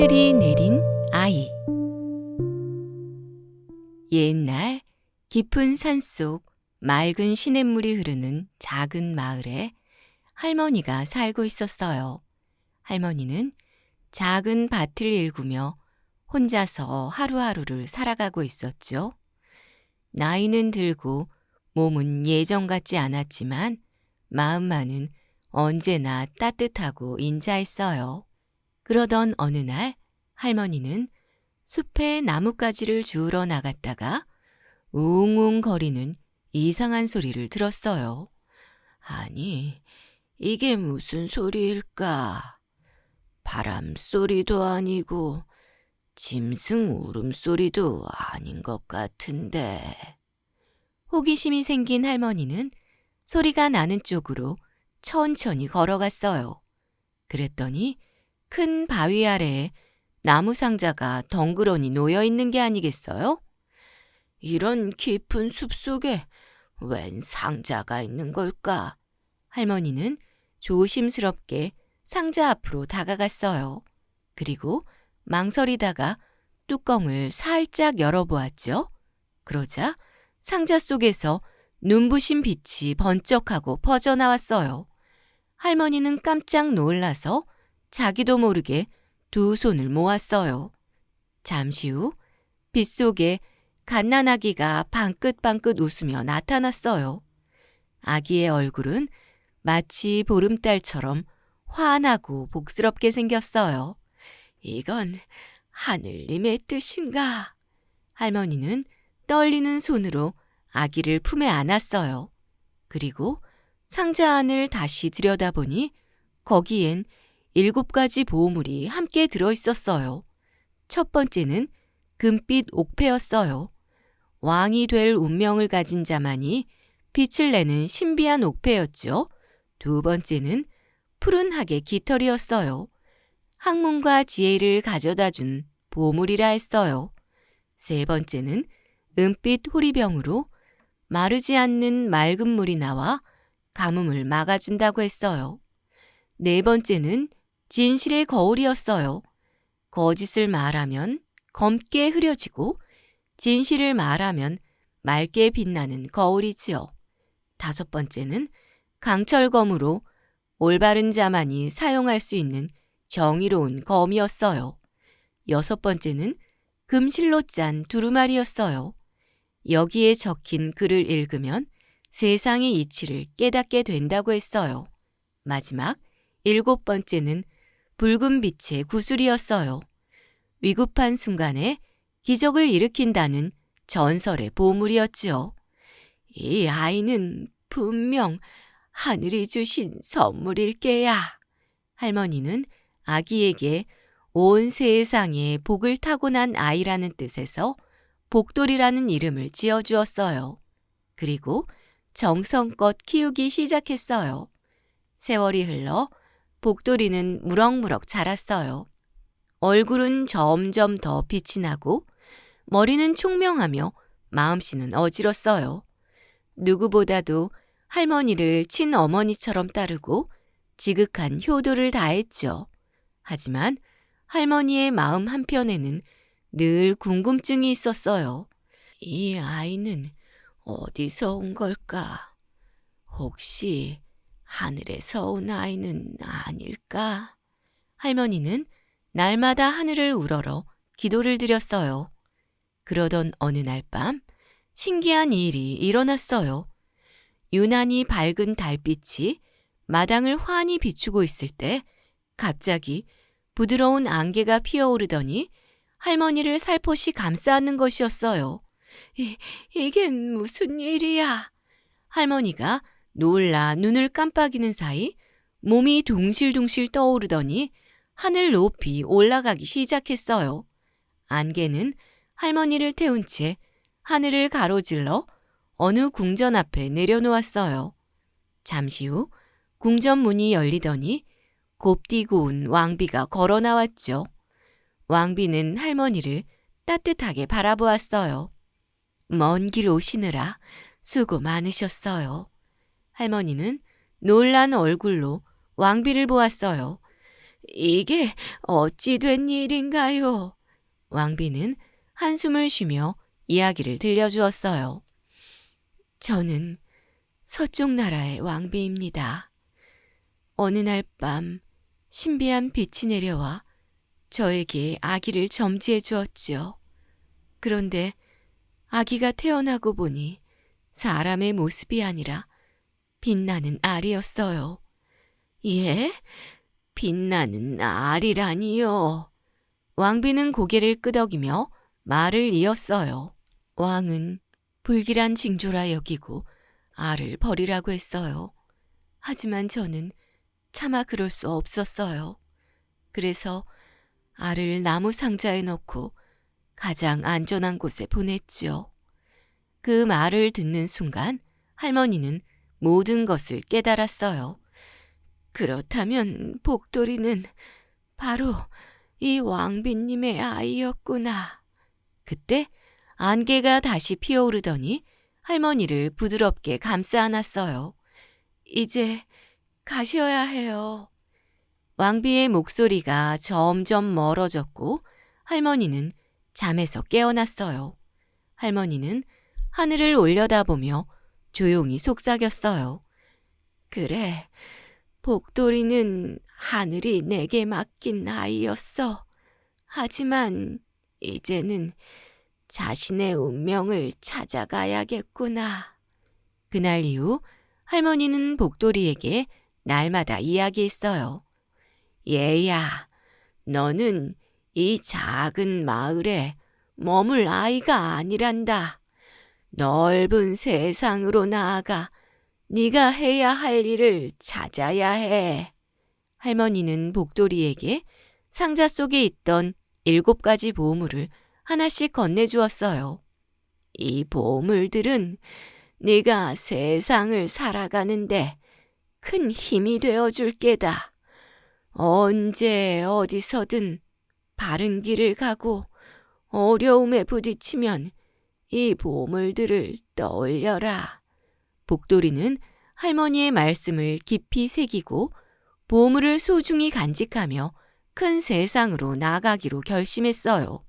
하늘이 내린 아이. 옛날 깊은 산속 맑은 시냇물이 흐르는 작은 마을에 할머니가 살고 있었어요. 할머니는 작은 밭을 일구며 혼자서 하루하루를 살아가고 있었죠. 나이는 들고 몸은 예전 같지 않았지만 마음만은 언제나 따뜻하고 인자했어요. 그러던 어느 날 할머니는 숲에 나뭇가지를 주우러 나갔다가 웅웅거리는 이상한 소리를 들었어요. 아니, 이게 무슨 소리일까? 바람 소리도 아니고 짐승 울음소리도 아닌 것 같은데. 호기심이 생긴 할머니는 소리가 나는 쪽으로 천천히 걸어갔어요. 그랬더니 큰 바위 아래에 나무 상자가 덩그러니 놓여 있는 게 아니겠어요? 이런 깊은 숲속에 웬 상자가 있는 걸까? 할머니는 조심스럽게 상자 앞으로 다가갔어요. 그리고 망설이다가 뚜껑을 살짝 열어보았죠. 그러자 상자 속에서 눈부신 빛이 번쩍하고 퍼져나왔어요. 할머니는 깜짝 놀라서 자기도 모르게 두 손을 모았어요. 잠시 후 빛 속에 갓난아기가 방긋방긋 웃으며 나타났어요. 아기의 얼굴은 마치 보름달처럼 환하고 복스럽게 생겼어요. 이건 하늘님의 뜻인가? 할머니는 떨리는 손으로 아기를 품에 안았어요. 그리고 상자 안을 다시 들여다보니 거기엔 7가지 보물이 함께 들어있었어요. 첫 번째는 금빛 옥패였어요. 왕이 될 운명을 가진 자만이 빛을 내는 신비한 옥패였죠. 두 번째는 푸른 학의 깃털이었어요. 학문과 지혜를 가져다 준 보물이라 했어요. 세 번째는 은빛 호리병으로 마르지 않는 맑은 물이 나와 가뭄을 막아준다고 했어요. 네 번째는 진실의 거울이었어요. 거짓을 말하면 검게 흐려지고 진실을 말하면 맑게 빛나는 거울이지요. 다섯 번째는 강철검으로 올바른 자만이 사용할 수 있는 정의로운 검이었어요. 여섯 번째는 금실로 짠 두루마리였어요. 여기에 적힌 글을 읽으면 세상의 이치를 깨닫게 된다고 했어요. 마지막 7번째는 붉은 빛의 구슬이었어요. 위급한 순간에 기적을 일으킨다는 전설의 보물이었지요. 이 아이는 분명 하늘이 주신 선물일 게야. 할머니는 아기에게 온 세상에 복을 타고난 아이라는 뜻에서 복돌이라는 이름을 지어주었어요. 그리고 정성껏 키우기 시작했어요. 세월이 흘러 복돌이는 무럭무럭 자랐어요. 얼굴은 점점 더 빛이 나고 머리는 총명하며 마음씨는 어지렀어요. 누구보다도 할머니를 친어머니처럼 따르고 지극한 효도를 다했죠. 하지만 할머니의 마음 한편에는 늘 궁금증이 있었어요. 이 아이는 어디서 온 걸까? 혹시 하늘에서 온 아이는 아닐까? 할머니는 날마다 하늘을 우러러 기도를 드렸어요. 그러던 어느 날 밤 신기한 일이 일어났어요. 유난히 밝은 달빛이 마당을 환히 비추고 있을 때 갑자기 부드러운 안개가 피어오르더니 할머니를 살포시 감싸는 것이었어요. 이게 무슨 일이야? 할머니가 놀라 눈을 깜빡이는 사이 몸이 둥실둥실 떠오르더니 하늘 높이 올라가기 시작했어요. 안개는 할머니를 태운 채 하늘을 가로질러 어느 궁전 앞에 내려놓았어요. 잠시 후 궁전 문이 열리더니 곱디고 온 왕비가 걸어 나왔죠. 왕비는 할머니를 따뜻하게 바라보았어요. 먼 길 오시느라 수고 많으셨어요. 할머니는 놀란 얼굴로 왕비를 보았어요. 이게 어찌 된 일인가요? 왕비는 한숨을 쉬며 이야기를 들려주었어요. 저는 서쪽 나라의 왕비입니다. 어느 날 밤 신비한 빛이 내려와 저에게 아기를 점지해 주었지요. 그런데 아기가 태어나고 보니 사람의 모습이 아니라 빛나는 알이었어요. 예? 빛나는 알이라니요. 왕비는 고개를 끄덕이며 말을 이었어요. 왕은 불길한 징조라 여기고 알을 버리라고 했어요. 하지만 저는 차마 그럴 수 없었어요. 그래서 알을 나무 상자에 넣고 가장 안전한 곳에 보냈지요. 그 말을 듣는 순간 할머니는 모든 것을 깨달았어요. 그렇다면 복돌이는 바로 이 왕비님의 아이였구나. 그때 안개가 다시 피어오르더니 할머니를 부드럽게 감싸 안았어요. 이제 가셔야 해요. 왕비의 목소리가 점점 멀어졌고 할머니는 잠에서 깨어났어요. 할머니는 하늘을 올려다보며 조용히 속삭였어요. 그래, 복돌이는 하늘이 내게 맡긴 아이였어. 하지만 이제는 자신의 운명을 찾아가야겠구나. 그날 이후 할머니는 복돌이에게 날마다 이야기했어요. 얘야, 너는 이 작은 마을에 머물 아이가 아니란다. 넓은 세상으로 나아가 네가 해야 할 일을 찾아야 해. 할머니는 복돌이에게 상자 속에 있던 7가지 보물을 하나씩 건네주었어요. 이 보물들은 네가 세상을 살아가는데 큰 힘이 되어줄 게다. 언제 어디서든 바른 길을 가고 어려움에 부딪히면 이 보물들을 떠올려라. 복돌이는 할머니의 말씀을 깊이 새기고 보물을 소중히 간직하며 큰 세상으로 나가기로 결심했어요.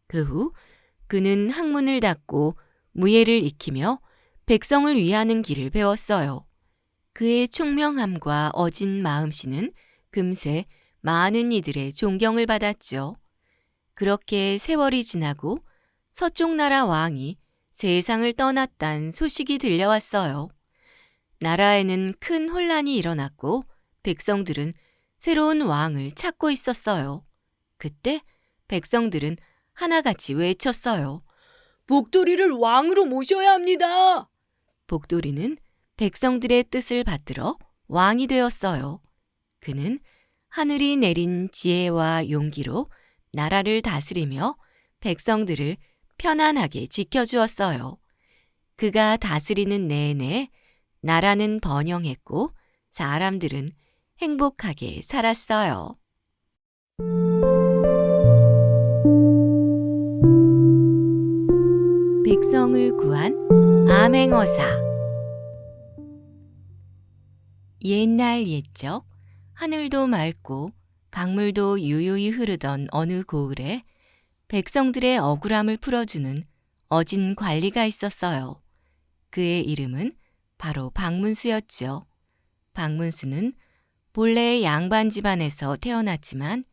그 후 그는 학문을 닫고 무예를 익히며 백성을 위하는 길을 배웠어요. 그의 총명함과 어진 마음씨는 금세 많은 이들의 존경을 받았죠. 그렇게 세월이 지나고 서쪽 나라 왕이 세상을 떠났단 소식이 들려왔어요. 나라에는 큰 혼란이 일어났고 백성들은 새로운 왕을 찾고 있었어요. 그때 백성들은 하나같이 외쳤어요. 복돌이를 왕으로 모셔야 합니다. 복돌이는 백성들의 뜻을 받들어 왕이 되었어요. 그는 하늘이 내린 지혜와 용기로 나라를 다스리며 백성들을 편안하게 지켜주었어요. 그가 다스리는 내내 나라는 번영했고 사람들은 행복하게 살았어요. 백성을 구한 암행어사. 옛날 옛적 하늘도 맑고 강물도 유유히 흐르던 어느 고을에 백성들의 억울함을 풀어주는 어진 관리가 있었어요. 그의 이름은 바로 박문수였죠. 박문수는 본래 양반 집안에서 태어났지만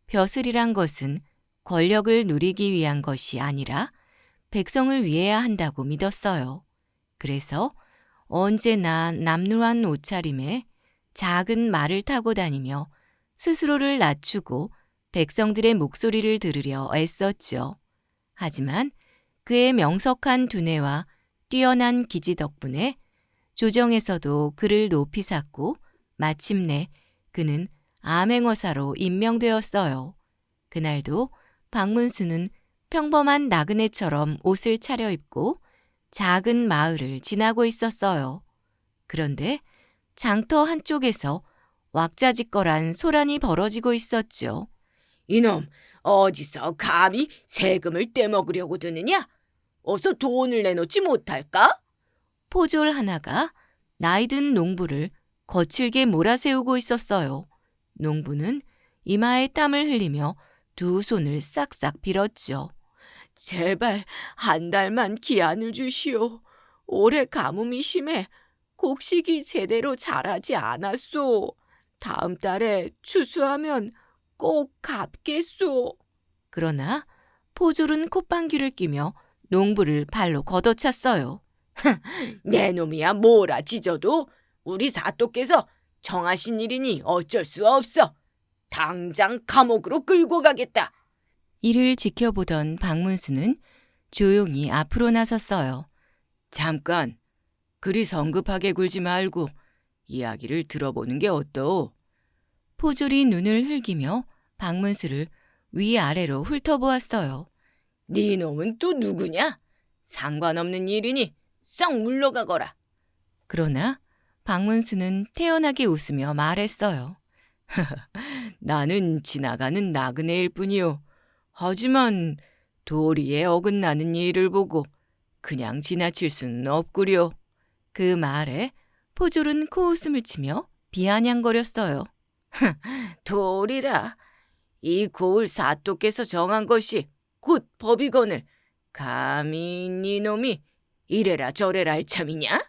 벼슬이란 것은 권력을 누리기 위한 것이 아니라 백성을 위해야 한다고 믿었어요. 그래서 언제나 남루한 옷차림에 작은 말을 타고 다니며 스스로를 낮추고 백성들의 목소리를 들으려 애썼죠. 하지만 그의 명석한 두뇌와 뛰어난 기지 덕분에 조정에서도 그를 높이 샀고 마침내 그는 암행어사로 임명되었어요. 그날도 박문수는 평범한 나그네처럼 옷을 차려입고 작은 마을을 지나고 있었어요. 그런데 장터 한쪽에서 왁자지껄한 소란이 벌어지고 있었죠. 이놈, 어디서 감히 세금을 떼먹으려고 드느냐? 어서 돈을 내놓지 못할까? 포졸 하나가 나이든 농부를 거칠게 몰아세우고 있었어요. 농부는 이마에 땀을 흘리며 두 손을 싹싹 빌었죠. 제발 한 달만 기한을 주시오. 올해 가뭄이 심해 곡식이 제대로 자라지 않았소. 다음 달에 추수하면 꼭 갚겠소. 그러나 포졸은 콧방귀를 뀌며 농부를 발로 걷어찼어요. 내 놈이야 뭐라 짖어도 우리 사또께서 정하신 일이니 어쩔 수 없어. 당장 감옥으로 끌고 가겠다. 이를 지켜보던 박문수는 조용히 앞으로 나섰어요. 잠깐, 그리 성급하게 굴지 말고 이야기를 들어보는 게 어떠오? 포졸이 눈을 흘기며 박문수를 위아래로 훑어보았어요. 네 놈은 또 누구냐? 상관없는 일이니 썩 물러가거라. 그러나 박문수는 태연하게 웃으며 말했어요. 나는 지나가는 나그네일 뿐이요. 하지만 도리에 어긋나는 일을 보고 그냥 지나칠 수는 없구려. 그 말에 포졸은 코웃음을 치며 비아냥거렸어요. 도리라. 이 고을 사또께서 정한 것이 곧 법이거늘 감히 네 놈이 이래라 저래라 할 참이냐?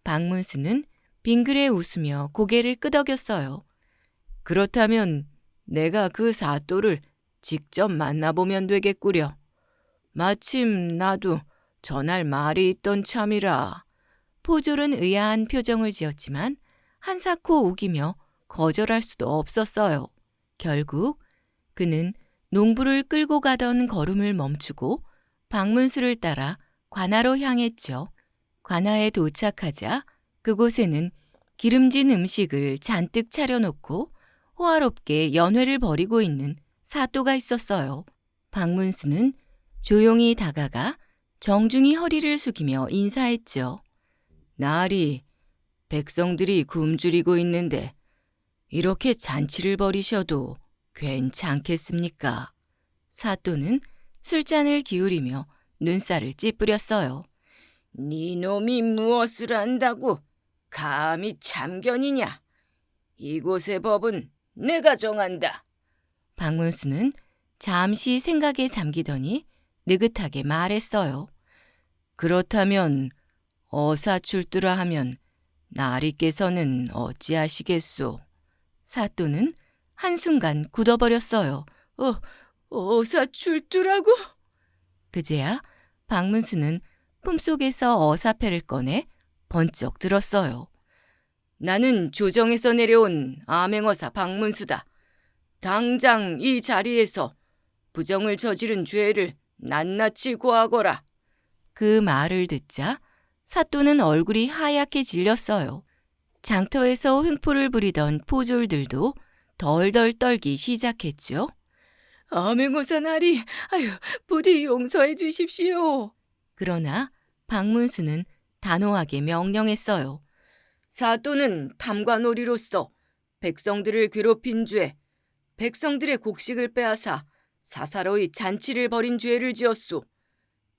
박문수는 빙그레 웃으며 고개를 끄덕였어요. 그렇다면 내가 그 사또를 직접 만나보면 되겠구려. 마침 나도 전할 말이 있던 참이라. 포졸은 의아한 표정을 지었지만 한사코 우기며 거절할 수도 없었어요. 결국 그는 농부를 끌고 가던 걸음을 멈추고 박문수를 따라 관아로 향했죠. 관아에 도착하자 그곳에는 기름진 음식을 잔뜩 차려놓고 호화롭게 연회를 벌이고 있는 사또가 있었어요. 박문수는 조용히 다가가 정중히 허리를 숙이며 인사했죠. 나리, 백성들이 굶주리고 있는데 이렇게 잔치를 벌이셔도 괜찮겠습니까? 사또는 술잔을 기울이며 눈살을 찌푸렸어요. 네 놈이 무엇을 안다고 감히 참견이냐? 이곳의 법은 내가 정한다. 박문수는 잠시 생각에 잠기더니 느긋하게 말했어요. 그렇다면 어사출두라 하면 나리께서는 어찌하시겠소? 사또는 한순간 굳어버렸어요. 어사출두라고? 그제야 박문수는 품속에서 어사패를 꺼내 번쩍 들었어요. 나는 조정에서 내려온 암행어사 박문수다. 당장 이 자리에서 부정을 저지른 죄를 낱낱이 고하거라. 그 말을 듣자 사또는 얼굴이 하얗게 질렸어요. 장터에서 횡포를 부리던 포졸들도 덜덜 떨기 시작했죠. 암행어사 나리, 부디 용서해 주십시오. 그러나 박문수는 단호하게 명령했어요. 사또는 탐관오리로서 백성들을 괴롭힌 죄, 백성들의 곡식을 빼앗아 사사로이 잔치를 벌인 죄를 지었소.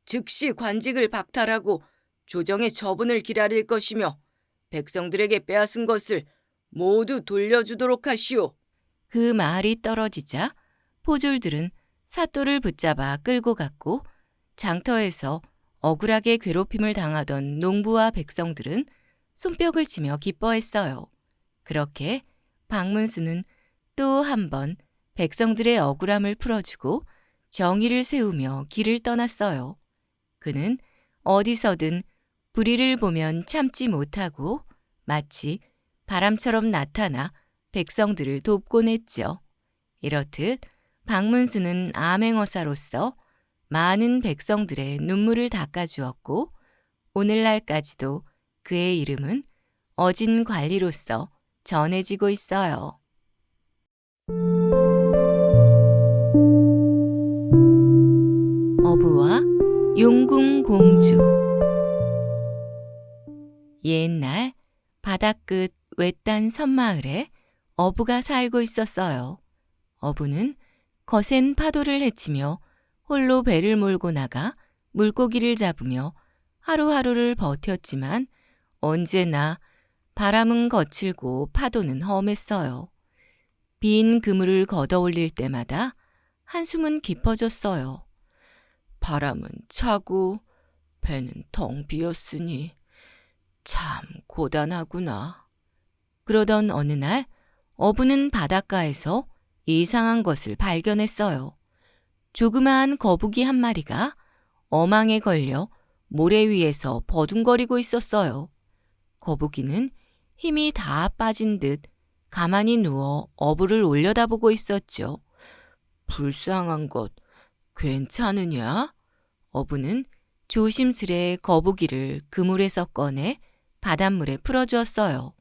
즉시 관직을 박탈하고 조정의 처분을 기다릴 것이며 백성들에게 빼앗은 것을 모두 돌려주도록 하시오. 그 말이 떨어지자 포졸들은 사또를 붙잡아 끌고 갔고 장터에서 억울하게 괴롭힘을 당하던 농부와 백성들은 손뼉을 치며 기뻐했어요. 그렇게 박문수는 또 한 번 백성들의 억울함을 풀어주고 정의를 세우며 길을 떠났어요. 그는 어디서든 불의를 보면 참지 못하고 마치 바람처럼 나타나 백성들을 돕곤 했죠. 이렇듯 박문수는 암행어사로서 많은 백성들의 눈물을 닦아주었고 오늘날까지도 그의 이름은 어진 관리로서 전해지고 있어요. 어부와 용궁공주. 옛날 바다끝 외딴 섬마을에 어부가 살고 있었어요. 어부는 거센 파도를 헤치며 홀로 배를 몰고 나가 물고기를 잡으며 하루하루를 버텼지만 언제나 바람은 거칠고 파도는 험했어요. 빈 그물을 걷어 올릴 때마다 한숨은 깊어졌어요. 바람은 차고 배는 텅 비었으니 참 고단하구나. 그러던 어느 날 어부는 바닷가에서 이상한 것을 발견했어요. 조그마한 거북이 한 마리가 어망에 걸려 모래 위에서 버둥거리고 있었어요. 거북이는 힘이 다 빠진 듯 가만히 누워 어부를 올려다보고 있었죠. 불쌍한 것, 괜찮으냐? 어부는 조심스레 거북이를 그물에서 꺼내 바닷물에 풀어주었어요.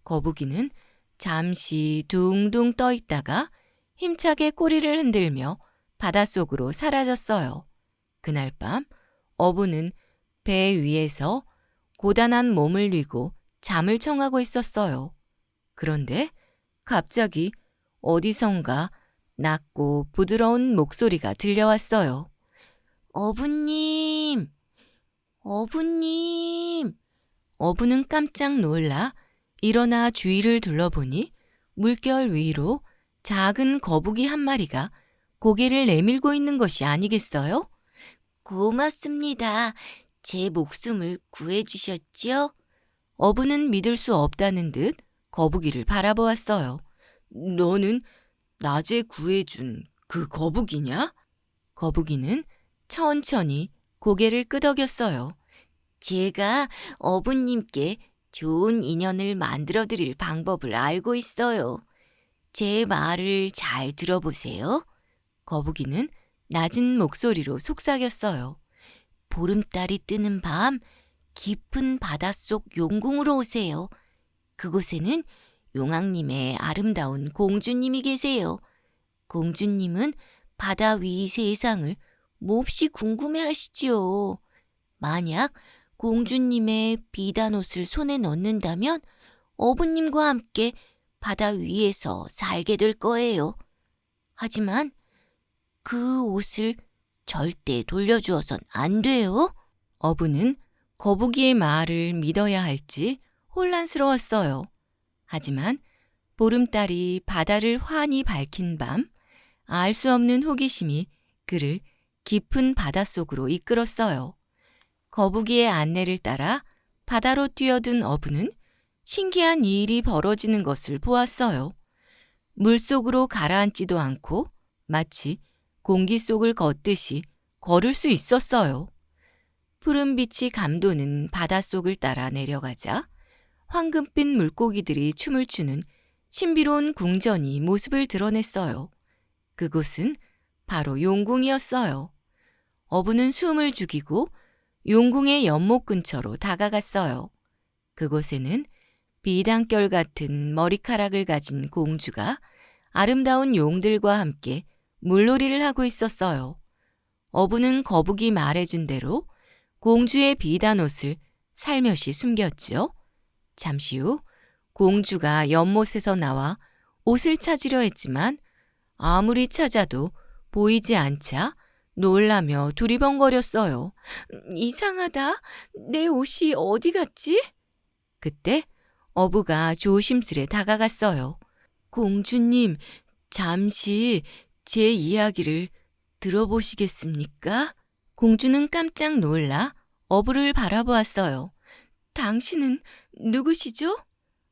거북이는 잠시 둥둥 떠 있다가 힘차게 꼬리를 흔들며 바닷속으로 사라졌어요. 그날 밤 어부는 배 위에서 고단한 몸을 뉘고 잠을 청하고 있었어요. 그런데 갑자기 어디선가 낮고 부드러운 목소리가 들려왔어요. 어부님! 어부님! 어부는 깜짝 놀라 일어나 주위를 둘러보니 물결 위로 작은 거북이 한 마리가 고개를 내밀고 있는 것이 아니겠어요? 고맙습니다. 제 목숨을 구해주셨죠? 어부는 믿을 수 없다는 듯 거북이를 바라보았어요. 너는 낮에 구해준 그 거북이냐? 거북이는 천천히 고개를 끄덕였어요. 제가 어부님께 좋은 인연을 만들어 드릴 방법을 알고 있어요. 제 말을 잘 들어보세요. 거북이는 낮은 목소리로 속삭였어요. 보름달이 뜨는 밤 깊은 바닷속 용궁으로 오세요. 그곳에는 용왕님의 아름다운 공주님이 계세요. 공주님은 바다 위 세상을 몹시 궁금해하시지요. 만약 공주님의 비단 옷을 손에 넣는다면 어부님과 함께 바다 위에서 살게 될 거예요. 하지만 그 옷을 절대 돌려주어선 안 돼요. 어부는 거북이의 말을 믿어야 할지 혼란스러웠어요. 하지만 보름달이 바다를 환히 밝힌 밤, 알 수 없는 호기심이 그를 깊은 바닷속으로 이끌었어요. 거북이의 안내를 따라 바다로 뛰어든 어부는 신기한 일이 벌어지는 것을 보았어요. 물속으로 가라앉지도 않고 마치 공기 속을 걷듯이 걸을 수 있었어요. 푸른 빛이 감도는 바닷속을 따라 내려가자 황금빛 물고기들이 춤을 추는 신비로운 궁전이 모습을 드러냈어요. 그곳은 바로 용궁이었어요. 어부는 숨을 죽이고 용궁의 연못 근처로 다가갔어요. 그곳에는 비단결 같은 머리카락을 가진 공주가 아름다운 용들과 함께 물놀이를 하고 있었어요. 어부는 거북이 말해준 대로 공주의 비단옷을 살며시 숨겼죠. 잠시 후 공주가 연못에서 나와 옷을 찾으려 했지만 아무리 찾아도 보이지 않자 놀라며 두리번거렸어요. 이상하다. 내 옷이 어디 갔지? 그때 어부가 조심스레 다가갔어요. 공주님, 잠시 제 이야기를 들어보시겠습니까? 공주는 깜짝 놀라 어부를 바라보았어요. 당신은 누구시죠?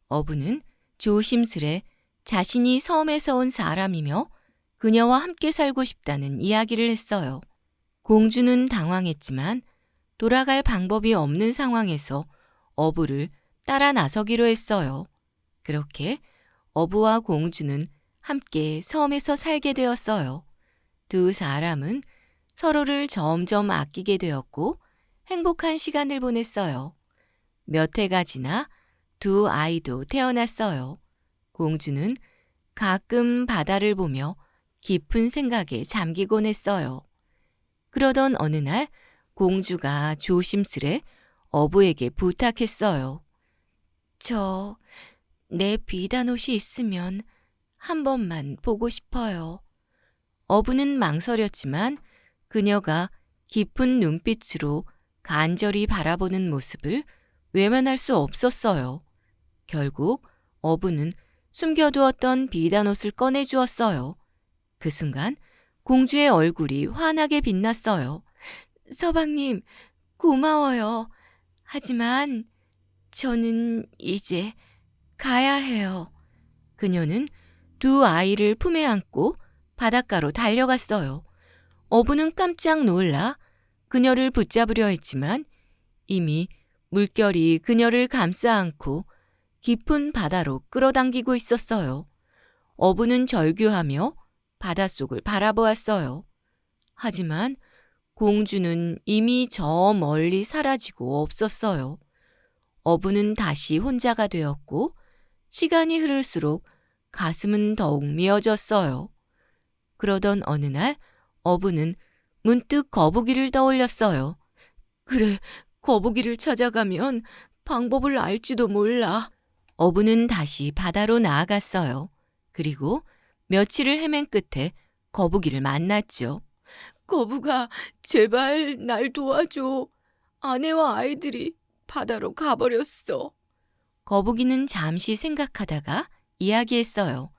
어부는 조심스레 자신이 섬에서 온 사람이며 그녀와 함께 살고 싶다는 이야기를 했어요. 공주는 당황했지만 돌아갈 방법이 없는 상황에서 어부를 따라 나서기로 했어요. 그렇게 어부와 공주는 함께 섬에서 살게 되었어요. 두 사람은 서로를 점점 아끼게 되었고 행복한 시간을 보냈어요. 몇 해가 지나 두 아이도 태어났어요. 공주는 가끔 바다를 보며 깊은 생각에 잠기곤 했어요. 그러던 어느 날 공주가 조심스레 어부에게 부탁했어요. 내 비단옷이 있으면 한 번만 보고 싶어요. 어부는 망설였지만 그녀가 깊은 눈빛으로 간절히 바라보는 모습을 외면할 수 없었어요. 결국 어부는 숨겨두었던 비단옷을 꺼내주었어요. 그 순간 공주의 얼굴이 환하게 빛났어요. 서방님, 고마워요. 하지만 저는 이제 가야 해요. 그녀는 두 아이를 품에 안고 바닷가로 달려갔어요. 어부는 깜짝 놀라 그녀를 붙잡으려 했지만 이미 물결이 그녀를 감싸 안고 깊은 바다로 끌어당기고 있었어요. 어부는 절규하며 바닷속을 바라보았어요. 하지만 공주는 이미 저 멀리 사라지고 없었어요. 어부는 다시 혼자가 되었고 시간이 흐를수록 가슴은 더욱 미어졌어요. 그러던 어느 날 어부는 문득 거북이를 떠올렸어요. 그래, 거북이를 찾아가면 방법을 알지도 몰라. 어부는 다시 바다로 나아갔어요. 그리고 며칠을 헤맨 끝에 거북이를 만났죠. 거북아, 제발 날 도와줘. 아내와 아이들이 바다로 가버렸어. 거북이는 잠시 생각하다가 이야기했어요.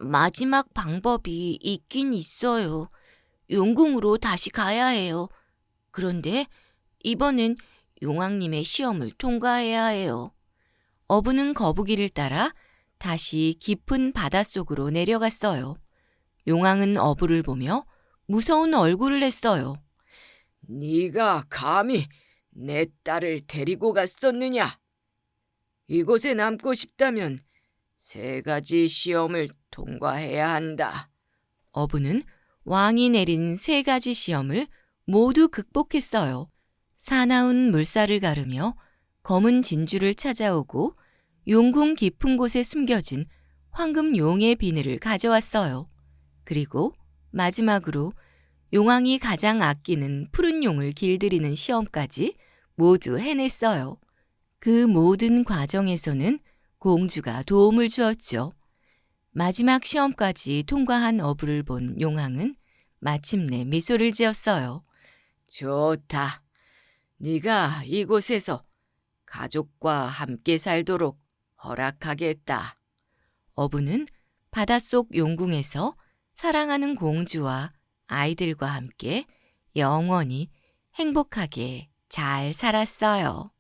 마지막 방법이 있긴 있어요. 용궁으로 다시 가야 해요. 그런데 이번엔 용왕님의 시험을 통과해야 해요. 어부는 거북이를 따라 다시 깊은 바닷속으로 내려갔어요. 용왕은 어부를 보며 무서운 얼굴을 했어요. 네가 감히 내 딸을 데리고 갔었느냐? 이곳에 남고 싶다면 3가지 시험을 통과해야 한다. 어부는 왕이 내린 3가지 시험을 모두 극복했어요. 사나운 물살을 가르며 검은 진주를 찾아오고 용궁 깊은 곳에 숨겨진 황금 용의 비늘을 가져왔어요. 그리고 마지막으로 용왕이 가장 아끼는 푸른 용을 길들이는 시험까지 모두 해냈어요. 그 모든 과정에서는 공주가 도움을 주었죠. 마지막 시험까지 통과한 어부를 본 용왕은 마침내 미소를 지었어요. 좋다. 네가 이곳에서 가족과 함께 살도록 허락하겠다. 어부는 바닷속 용궁에서 사랑하는 공주와 아이들과 함께 영원히 행복하게 잘 살았어요.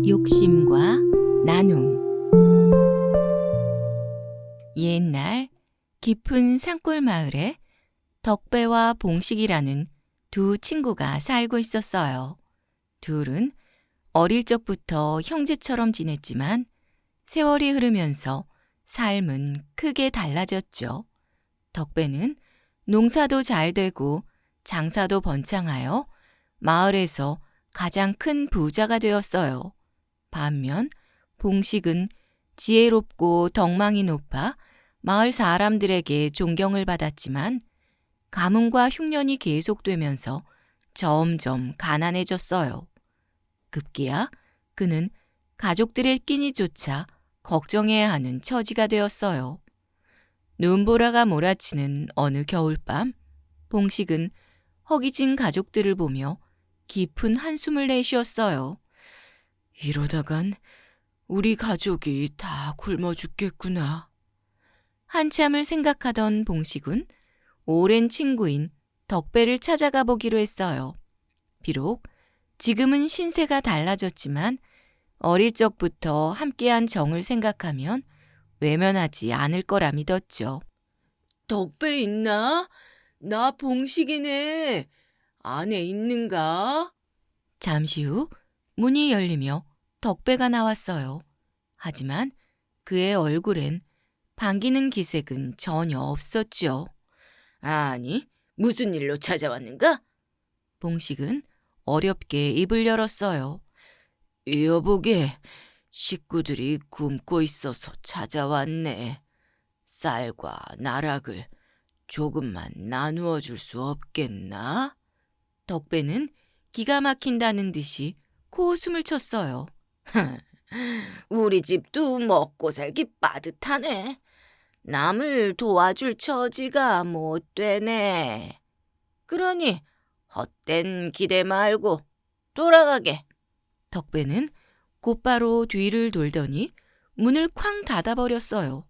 욕심과 나눔. 옛날 깊은 산골 마을에 덕배와 봉식이라는 두 친구가 살고 있었어요. 둘은 어릴 적부터 형제처럼 지냈지만 세월이 흐르면서 삶은 크게 달라졌죠. 덕배는 농사도 잘 되고 장사도 번창하여 마을에서 가장 큰 부자가 되었어요. 반면 봉식은 지혜롭고 덕망이 높아 마을 사람들에게 존경을 받았지만 가뭄과 흉년이 계속되면서 점점 가난해졌어요. 급기야 그는 가족들의 끼니조차 걱정해야 하는 처지가 되었어요. 눈보라가 몰아치는 어느 겨울밤, 봉식은 허기진 가족들을 보며 깊은 한숨을 내쉬었어요. 이러다간 우리 가족이 다 굶어 죽겠구나. 한참을 생각하던 봉식은 오랜 친구인 덕배를 찾아가 보기로 했어요. 비록 지금은 신세가 달라졌지만 어릴 적부터 함께한 정을 생각하면 외면하지 않을 거라 믿었죠. 덕배 있나? 나 봉식이네. 안에 있는가? 잠시 후 문이 열리며 덕배가 나왔어요. 하지만 그의 얼굴엔 반기는 기색은 전혀 없었죠. 아니, 무슨 일로 찾아왔는가? 봉식은 어렵게 입을 열었어요. 여보게, 식구들이 굶고 있어서 찾아왔네. 쌀과 나락을 조금만 나누어 줄 수 없겠나? 덕배는 기가 막힌다는 듯이 코웃음을 쳤어요. 우리 집도 먹고 살기 빠듯하네. 남을 도와줄 처지가 못 되네. 그러니 헛된 기대 말고 돌아가게. 덕배는 곧바로 뒤를 돌더니 문을 쾅 닫아버렸어요.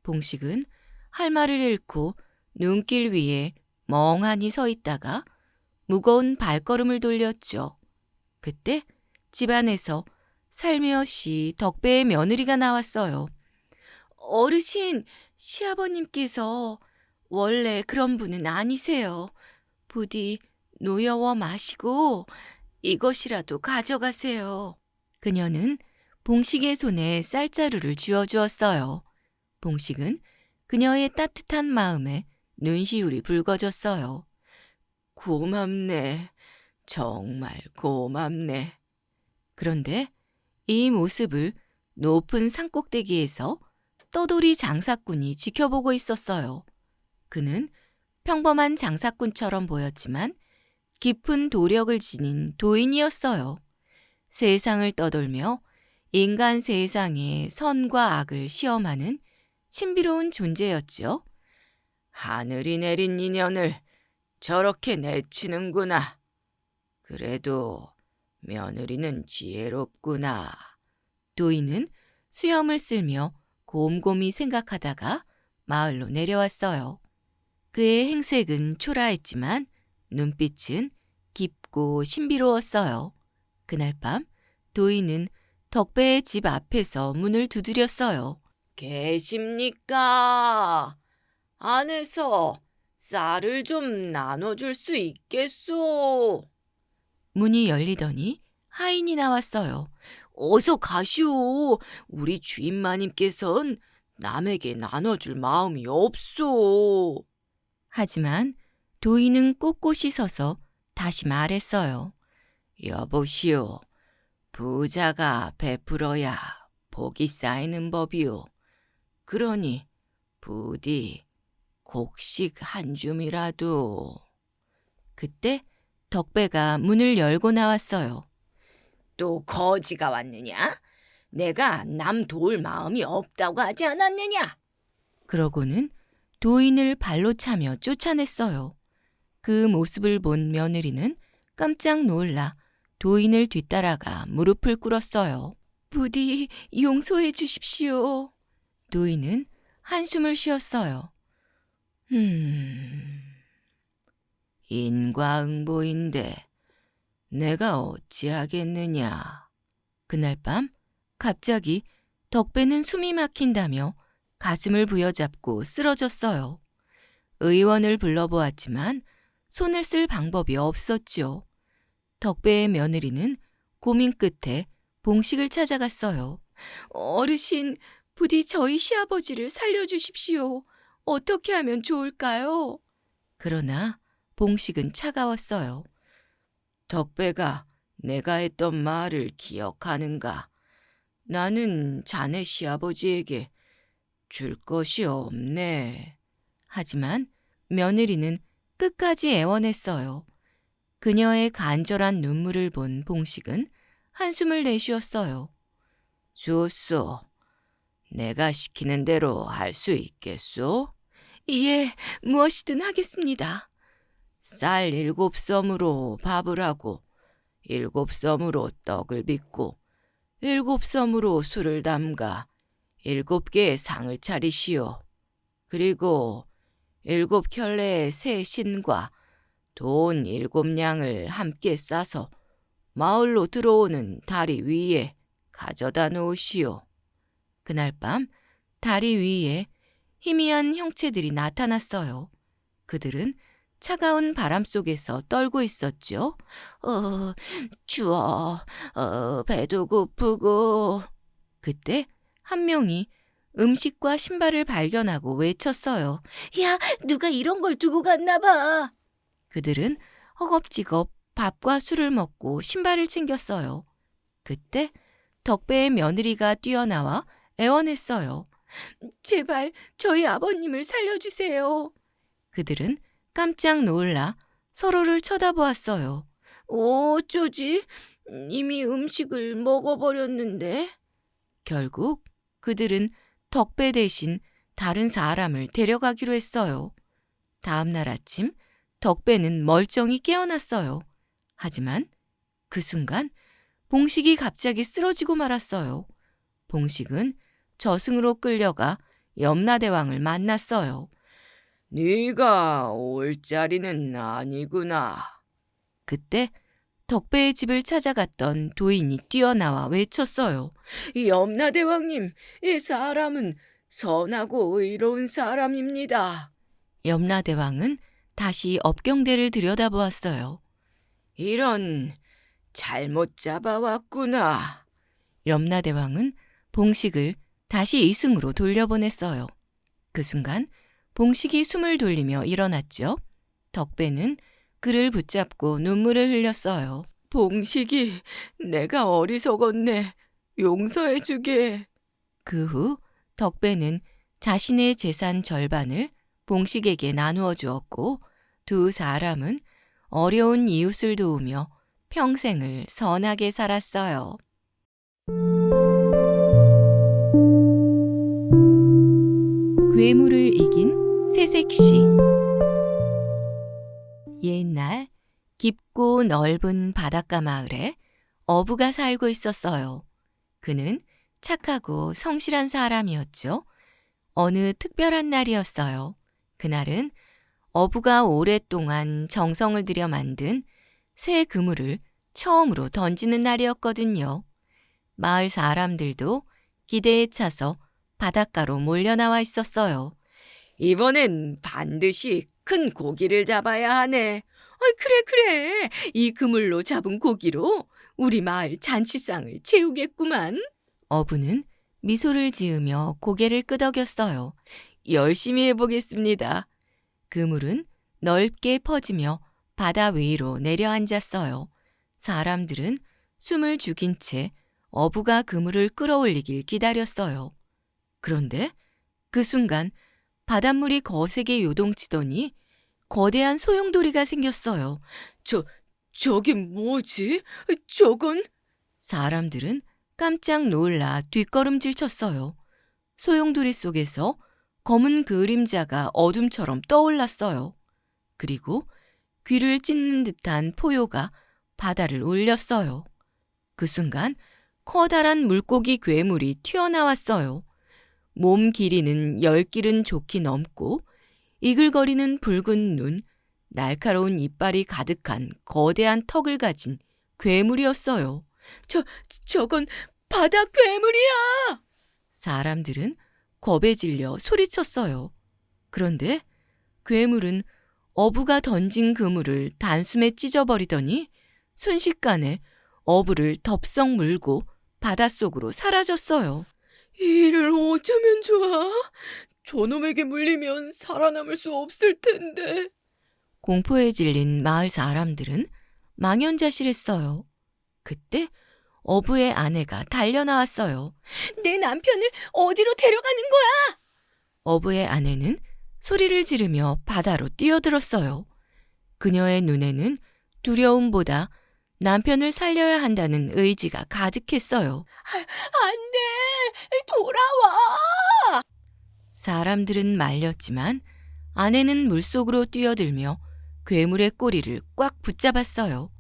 봉식은 할 말을 잃고 눈길 위에 멍하니 서 있다가 무거운 발걸음을 돌렸죠. 그때 집안에서 살며시 덕배의 며느리가 나왔어요. 어르신, 시아버님께서 원래 그런 분은 아니세요. 부디 노여워 마시고 이것이라도 가져가세요. 그녀는 봉식의 손에 쌀자루를 쥐어주었어요. 봉식은 그녀의 따뜻한 마음에 눈시울이 붉어졌어요. 고맙네. 정말 고맙네. 그런데 이 모습을 높은 산꼭대기에서 떠돌이 장사꾼이 지켜보고 있었어요. 그는 평범한 장사꾼처럼 보였지만 깊은 도력을 지닌 도인이었어요. 세상을 떠돌며 인간 세상의 선과 악을 시험하는 신비로운 존재였죠. 하늘이 내린 인연을 저렇게 내치는구나. 그래도 며느리는 지혜롭구나. 도인은 수염을 쓸며 곰곰이 생각하다가 마을로 내려왔어요. 그의 행색은 초라했지만 눈빛은 깊고 신비로웠어요. 그날 밤 도인은 덕배의 집 앞에서 문을 두드렸어요. 계십니까? 안에서 쌀을 좀 나눠줄 수 있겠소? 문이 열리더니 하인이 나왔어요. 어서 가시오. 우리 주인마님께선 남에게 나눠줄 마음이 없소. 하지만 도인은 꼿꼿이 서서 다시 말했어요. 여보시오. 부자가 베풀어야 복이 쌓이는 법이오. 그러니 부디 곡식 한 줌이라도. 그때 덕배가 문을 열고 나왔어요. 또 거지가 왔느냐? 내가 남 도울 마음이 없다고 하지 않았느냐? 그러고는 도인을 발로 차며 쫓아냈어요. 그 모습을 본 며느리는 깜짝 놀라 도인을 뒤따라가 무릎을 꿇었어요. 부디 용서해 주십시오. 도인은 한숨을 쉬었어요. 인과응보인데 내가 어찌하겠느냐. 그날 밤 갑자기 덕배는 숨이 막힌다며 가슴을 부여잡고 쓰러졌어요. 의원을 불러보았지만 손을 쓸 방법이 없었지요. 덕배의 며느리는 고민 끝에 봉식을 찾아갔어요. 어르신, 부디 저희 시아버지를 살려주십시오. 어떻게 하면 좋을까요? 그러나 봉식은 차가웠어요. 덕배가 내가 했던 말을 기억하는가? 나는 자네 시아버지에게 줄 것이 없네. 하지만 며느리는 끝까지 애원했어요. 그녀의 간절한 눈물을 본 봉식은 한숨을 내쉬었어요. 좋소. 내가 시키는 대로 할 수 있겠소? 예, 무엇이든 하겠습니다. 쌀 7섬으로 밥을 하고 7섬으로 떡을 빚고 7섬으로 술을 담가 7개의 상을 차리시오. 그리고 7켤레의 새 신과 돈 7냥을 함께 싸서 마을로 들어오는 다리 위에 가져다 놓으시오. 그날 밤 다리 위에 희미한 형체들이 나타났어요. 그들은 차가운 바람 속에서 떨고 있었죠. 추워. 배도 고프고. 그때 한 명이 음식과 신발을 발견하고 외쳤어요. 야, 누가 이런 걸 두고 갔나 봐. 그들은 허겁지겁 밥과 술을 먹고 신발을 챙겼어요. 그때 덕배의 며느리가 뛰어나와 애원했어요. 제발 저희 아버님을 살려주세요. 그들은 깜짝 놀라 서로를 쳐다보았어요. 어쩌지? 이미 음식을 먹어버렸는데. 결국 그들은 덕배 대신 다른 사람을 데려가기로 했어요. 다음 날 아침 덕배는 멀쩡히 깨어났어요. 하지만 그 순간 봉식이 갑자기 쓰러지고 말았어요. 봉식은 저승으로 끌려가 염라대왕을 만났어요. 네가 올 자리는 아니구나. 그때 덕배의 집을 찾아갔던 도인이 뛰어나와 외쳤어요. 염라대왕님, 이 사람은 선하고 의로운 사람입니다. 염라대왕은 다시 업경대를 들여다보았어요. 이런, 잘못 잡아왔구나. 염라대왕은 봉식을 다시 이승으로 돌려보냈어요. 그 순간 봉식이 숨을 돌리며 일어났죠. 덕배는 그를 붙잡고 눈물을 흘렸어요. 봉식이, 내가 어리석었네. 용서해주게. 그 후 덕배는 자신의 재산 절반을 봉식에게 나누어 주었고 두 사람은 어려운 이웃을 도우며 평생을 선하게 살았어요. 괴물을 이긴 새색시. 옛날 깊고 넓은 바닷가 마을에 어부가 살고 있었어요. 그는 착하고 성실한 사람이었죠. 어느 특별한 날이었어요. 그날은 어부가 오랫동안 정성을 들여 만든 새 그물을 처음으로 던지는 날이었거든요. 마을 사람들도 기대에 차서 바닷가로 몰려나와 있었어요. 이번엔 반드시 큰 고기를 잡아야 하네. 그래. 이 그물로 잡은 고기로 우리 마을 잔치상을 채우겠구만. 어부는 미소를 지으며 고개를 끄덕였어요. 열심히 해보겠습니다. 그물은 넓게 퍼지며 바다 위로 내려앉았어요. 사람들은 숨을 죽인 채 어부가 그물을 끌어올리길 기다렸어요. 그런데 그 순간 바닷물이 거세게 요동치더니 거대한 소용돌이가 생겼어요. 저게 뭐지? 저건? 사람들은 깜짝 놀라 뒷걸음질 쳤어요. 소용돌이 속에서 검은 그림자가 어둠처럼 떠올랐어요. 그리고 귀를 찢는 듯한 포효가 바다를 울렸어요. 그 순간 커다란 물고기 괴물이 튀어나왔어요. 몸 길이는 10길은 좋게 넘고 이글거리는 붉은 눈, 날카로운 이빨이 가득한 거대한 턱을 가진 괴물이었어요. 저건 바다 괴물이야! 사람들은 겁에 질려 소리쳤어요. 그런데 괴물은 어부가 던진 그물을 단숨에 찢어버리더니 순식간에 어부를 덥석 물고 바닷속으로 사라졌어요. 이를 어쩌면 좋아? 저놈에게 물리면 살아남을 수 없을 텐데. 공포에 질린 마을 사람들은 망연자실했어요. 그때 어부의 아내가 달려나왔어요. 내 남편을 어디로 데려가는 거야? 어부의 아내는 소리를 지르며 바다로 뛰어들었어요. 그녀의 눈에는 두려움보다 남편을 살려야 한다는 의지가 가득했어요. 안 돼! 돌아와! 사람들은 말렸지만 아내는 물속으로 뛰어들며 괴물의 꼬리를 꽉 붙잡았어요.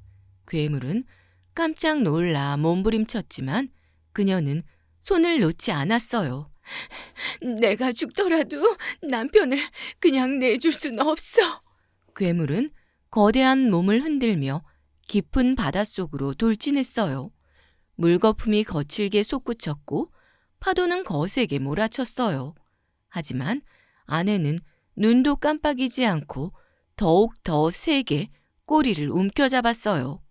괴물은 깜짝 놀라 몸부림쳤지만 그녀는 손을 놓지 않았어요. 내가 죽더라도 남편을 그냥 내줄 순 없어. 괴물은 거대한 몸을 흔들며 깊은 바닷속으로 돌진했어요. 물거품이 거칠게 솟구쳤고 파도는 거세게 몰아쳤어요. 하지만 아내는 눈도 깜빡이지 않고 더욱 더 세게 꼬리를 움켜잡았어요.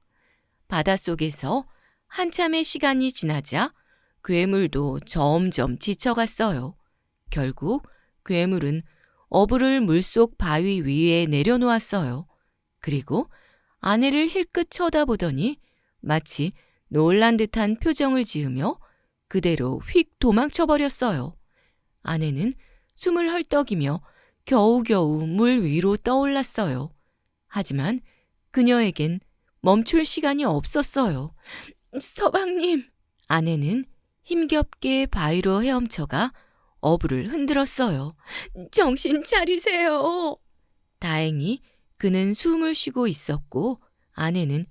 바닷속에서 한참의 시간이 지나자 괴물도 점점 지쳐갔어요. 결국 괴물은 어부를 물속 바위 위에 내려놓았어요. 그리고 아내를 힐끗 쳐다보더니 마치 놀란 듯한 표정을 지으며 그대로 휙 도망쳐버렸어요. 아내는 숨을 헐떡이며 겨우겨우 물 위로 떠올랐어요. 하지만 그녀에겐 멈출 시간이 없었어요. 서방님, 아내는 힘겹게 바위로 헤엄쳐가 어부를 흔들었어요. 정신 차리세요. 다행히 그는 숨을 쉬고 있었고 아내는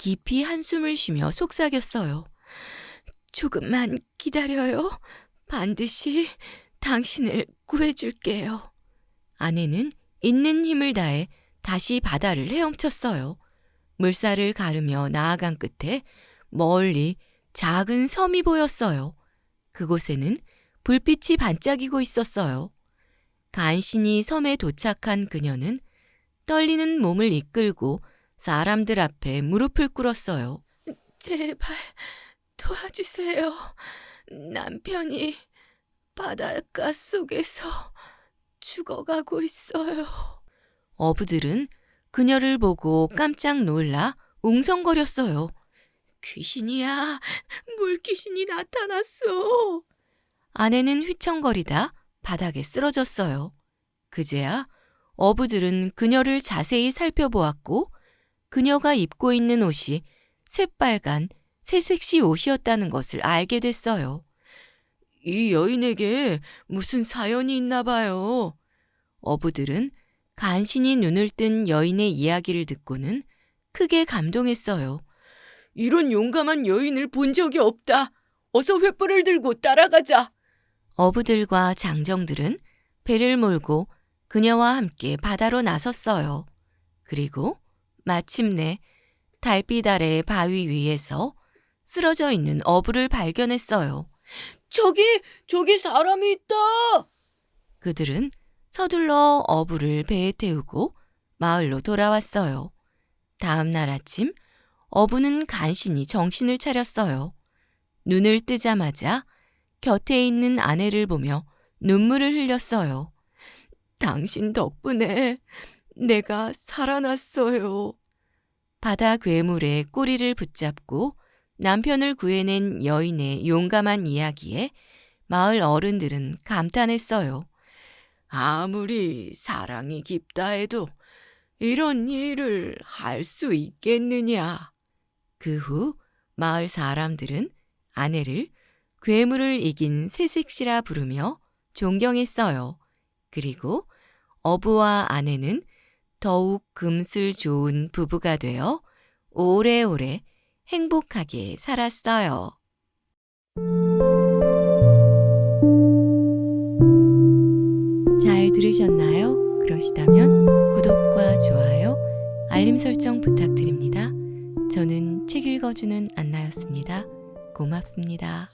깊이 한숨을 쉬며 속삭였어요. 조금만 기다려요. 반드시 당신을 구해줄게요. 아내는 있는 힘을 다해 다시 바다를 헤엄쳤어요. 물살을 가르며 나아간 끝에 멀리 작은 섬이 보였어요. 그곳에는 불빛이 반짝이고 있었어요. 간신히 섬에 도착한 그녀는 떨리는 몸을 이끌고 사람들 앞에 무릎을 꿇었어요. 제발 도와주세요. 남편이 바닷가 속에서 죽어가고 있어요. 어부들은 그녀를 보고 깜짝 놀라 웅성거렸어요. 귀신이야, 물귀신이 나타났어. 아내는 휘청거리다 바닥에 쓰러졌어요. 그제야 어부들은 그녀를 자세히 살펴보았고 그녀가 입고 있는 옷이 새빨간 새색시 옷이었다는 것을 알게 됐어요. 이 여인에게 무슨 사연이 있나 봐요. 어부들은 간신히 눈을 뜬 여인의 이야기를 듣고는 크게 감동했어요. 이런 용감한 여인을 본 적이 없다. 어서 횃불을 들고 따라가자. 어부들과 장정들은 배를 몰고 그녀와 함께 바다로 나섰어요. 그리고 마침내 달빛 아래 바위 위에서 쓰러져 있는 어부를 발견했어요. 저기 사람이 있다. 그들은 서둘러 어부를 배에 태우고 마을로 돌아왔어요. 다음 날 아침 어부는 간신히 정신을 차렸어요. 눈을 뜨자마자 곁에 있는 아내를 보며 눈물을 흘렸어요. 당신 덕분에 내가 살아났어요. 바다 괴물의 꼬리를 붙잡고 남편을 구해낸 여인의 용감한 이야기에 마을 어른들은 감탄했어요. 아무리 사랑이 깊다 해도 이런 일을 할 수 있겠느냐. 그 후 마을 사람들은 아내를 괴물을 이긴 새색시라 부르며 존경했어요. 그리고 어부와 아내는 더욱 금슬 좋은 부부가 되어 오래오래 행복하게 살았어요. 잘 들으셨나요? 그러시다면 구독과 좋아요, 알림 설정 부탁드립니다. 저는 책 읽어주는 안나였습니다. 고맙습니다.